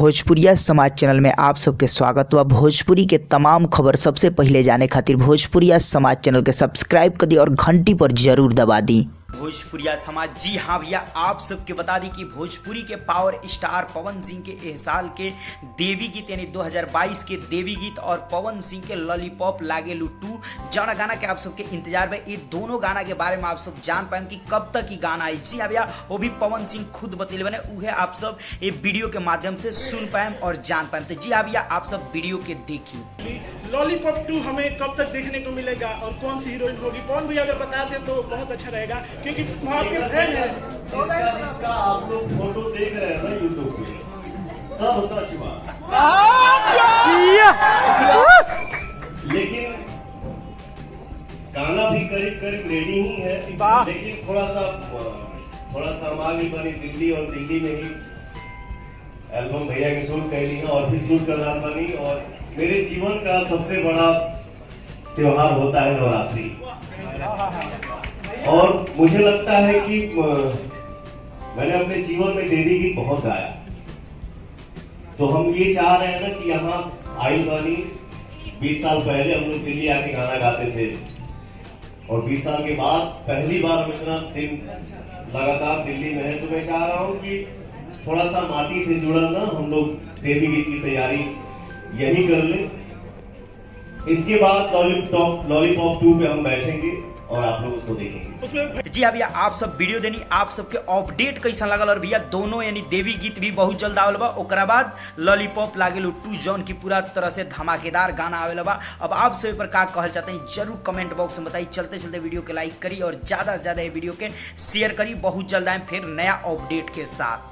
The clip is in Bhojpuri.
भोजपुरिया समाज चैनल में आप सबके स्वागत बा। भोजपुरी के तमाम खबर सबसे पहले जाने खातिर भोजपुरिया समाज चैनल के सब्सक्राइब कर दी और घंटी पर जरूर दबा दी। भोजपुरिया समाज, जी हाँ भैया, आप सबके बता दी कि भोजपुरी के पावर स्टार पवन सिंह के एह साल के देवी गीत यानी 2022 के देवी गीत और पवन सिंह के लॉलीपॉप लागेलू 2 जौन गाना के आप सबके इंतजार में, ये दोनों गाना के बारे में आप सब जान पाएं कि कब तक ही गाना आई। जी हाँ भैया, वो भी पवन सिंह खुद बतैले बने, उहे आप सब ये वीडियो के माध्यम से सुन पाएं और जान पाएं। तो जी हाँ भैया, आप सब वीडियो के देखिए। लॉलीपॉप 2 हमें कब तक देखने को मिलेगा और कौन सी हीरोइन होगी? पवन भैया अगर बता दें तो बहुत अच्छा रहेगा, क्योंकि वहाँ पे फैन है। जिसका आप लोग फोटो देख रहे हैं ना यूट्यूब पे, सब सच बात, लेकिन गाना भी करीब करीब रेडी ही है, लेकिन थोड़ा सा हम आगे बनी दिल्ली, और दिल्ली में ही एल्बम भैया की शूट कैली है और भी शूट कर रहा बनी। और मेरे जीवन का सबसे बड़ा त्योहार होता है नवरात्रि, और मुझे लगता है कि मैंने अपने जीवन में देवी गीत बहुत गाया, तो हम ये चाह रहे हैं ना कि यहाँ आई बानी 20 साल पहले हम लोग दिल्ली आके गाना गाते थे, और 20 साल के बाद पहली बार हम इतना दिन लगातार दिल्ली में है, तो मैं चाह रहा हूँ कि थोड़ा सा माटी से जुड़ल ना हम लोग देवी गीत की तैयारी यही कर ले। इसके बाद लॉलीपॉप 2 पे हम बैठेंगे और आप लोग उसको देखेंगे। जी हाँ भैया, आप सब वीडियो देनी, आप सबके अपडेट कैसा लगल, और भैया दोनों यानी देवी गीत भी बहुत जल्द आवेला बा, ओकरा बाद लॉलीपॉप लागेलू 2 जौन की पूरा तरह से धमाकेदार गाना आवेला बा। अब आप सभी पर का कहल चाहते हैं जरूर कमेंट बॉक्स में बताइए। चलते चलते वीडियो के लाइक करी और ज्यादा से ज्यादा ये वीडियो के शेयर करी। बहुत जल्द आए फिर नया अपडेट के साथ।